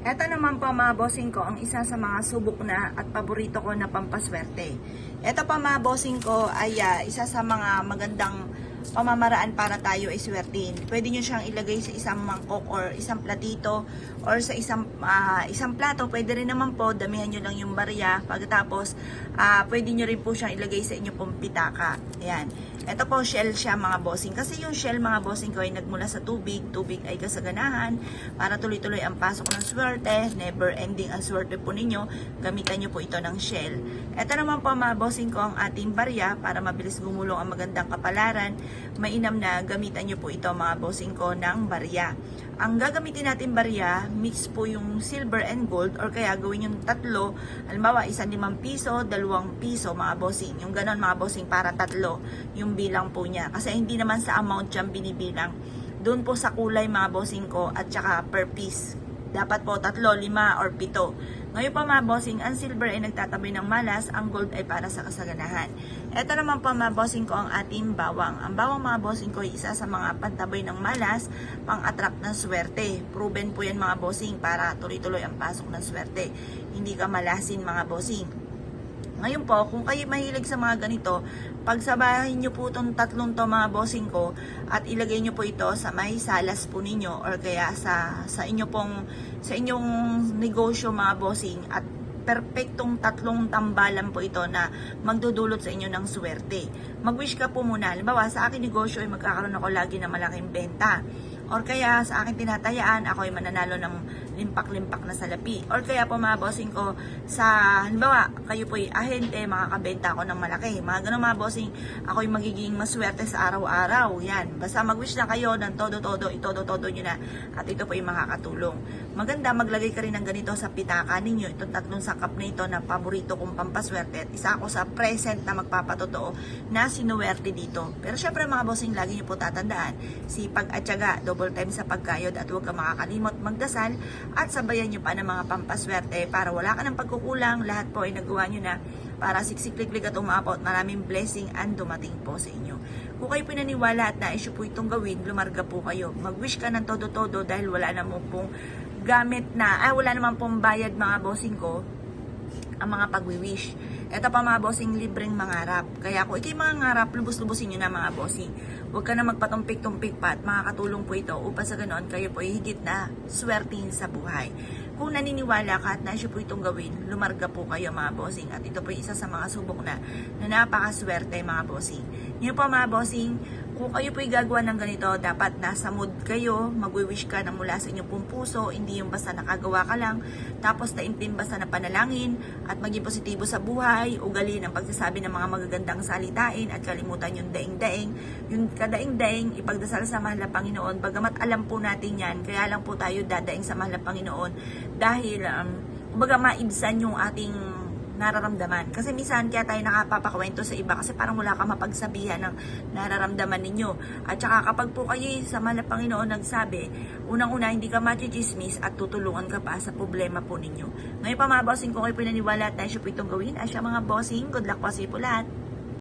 Eto naman po mga bossing ko, ang isa sa mga subok na at paborito ko na pampaswerte. Eto pa mga bossing ko ay isa sa mga magandang pamamaraan para tayo ay swertin. Pwede nyo siyang ilagay sa isang mangkok or isang platito or sa isang plato. Pwede rin naman po, damihan nyo lang yung barya. Pagkatapos, pwede nyo rin po siyang ilagay sa inyo pong pitaka. Ayan. Ito po shell siya mga bossing. Kasi yung shell mga bossing ko ay nagmula sa tubig. Tubig ay kasaganahan. Para tuloy-tuloy ang pasok ng swerte. Never ending ang swerte po ninyo. Gamitan nyo po ito ng shell. Ito naman po mga bossing ko ang ating barya para mabilis gumulong ang magandang kapalaran. Mainam na gamitan nyo po ito mga bossing ko ng barya. Ang gagamitin natin barya, mix po yung silver and gold or kaya gawin yung tatlo. Halimbawa, 1 5 piso, 2 piso mga bossing. Yung ganon mga bossing para tatlo yung bilang po niya. Kasi hindi naman sa amount siyang binibilang. Doon po sa kulay mga bossing ko at saka per piece. Dapat po 3, 5 or 7. Ngayon pa mga bossing, ang silver ay nagtatabi ng malas, ang gold ay para sa kasaganahan. Ito naman pa mga bossing ko ang ating bawang. Ang bawang mga bossing ko ay isa sa mga pantabay ng malas, pang-attract ng swerte. Proven po yan mga bossing para tuloy-tuloy ang pasok ng swerte. Hindi ka malasin mga bossing. Ngayon po, kung kayo mahilig sa mga ganito, pagsabahin nyo po itong tatlong to mga bossing ko at ilagay nyo po ito sa may salas po ninyo or kaya sa inyong negosyo mga bossing at perpektong tatlong tambalan po ito na magdudulot sa inyo ng swerte. Mag-wish ka po muna. Halimbawa, sa akin negosyo ay magkakaroon ako lagi ng malaking benta. Or kaya sa akin tinatayaan, ako ay mananalo ng limpak-limpak na salapi. Or kaya po mga bossing ko, halimbawa, kayo po ay ahente, makakabenta ako ng malaki. Mga ganun mga bossing, ako ay magiging maswerte sa araw-araw. Yan. Basta mag-wish na kayo ng todo-todo, itodo-todo nyo na. At ito po ay makakatulong. Maganda, maglagay ka rin ng ganito sa pitaka ninyo. Itong tatlong sakap na ito na paborito kong pampaswerte. At isa ako sa present na magpapatotoo na sinuwerte dito. Pero syempre mga bossing, lagi nyo po tatandaan, sipag at tiyaga, double time sa pagkayod at huwag ka makakalimot magdasal at sabayan nyo pa ng mga pampaswerte para wala ka ng pagkukulang. Lahat po ay nagawa nyo na para siksikliklik at umabot. Maraming blessing and dumating po sa inyo. Kung kayo pinaniwala at nais po itong gawin, lumarga po kayo. Mag-wish ka ng todo-todo dahil wala naman pong wala naman pong bayad mga bossing ko ang mga pag-wish. Ito pa mga bossing, libreng mangarap. Kaya kung ikay mangarap, lubos-lubosin nyo na mga bossing. Huwag ka na magpatumpik-tumpik pa at makakatulong po ito upang sa ganoon kayo po higit na swertihin sa buhay. Kung naniniwala ka at nais po itong gawin, lumarga po kayo mga bossing. At ito po isa sa mga subok na napakaswerte mga bossing. Yun po mga bossing, kung kayo po'y gagawa ng ganito, dapat nasa mood kayo, mag-wish ka na mula sa inyong pong puso, hindi yung basta nakagawa ka lang, tapos naintin basta na panalangin, at maging positibo sa buhay, ugali ng pagsasabi ng mga magagandang salitain, at kalimutan yung daing-daing. Yung kadaing-daing, ipagdasal sa mahal na Panginoon, bagamat alam po natin yan, kaya lang po tayo dadaing sa mahal na Panginoon, dahil, kumbaga maibsan yung ating nararamdaman. Kasi minsan kaya tayo nakapapakakwento sa iba kasi parang wala ka mapagsabihan ng nararamdaman ninyo. At saka kapag po kayo sa mahal na Panginoon nagsabi, unang-una hindi ka machichismis at tutulungan ka pa sa problema po ninyo. Ngayon pa mga bossing, kung kayo pinaniwala at tayo po itong gawin, asya mga bossing, good luck po sa po lahat.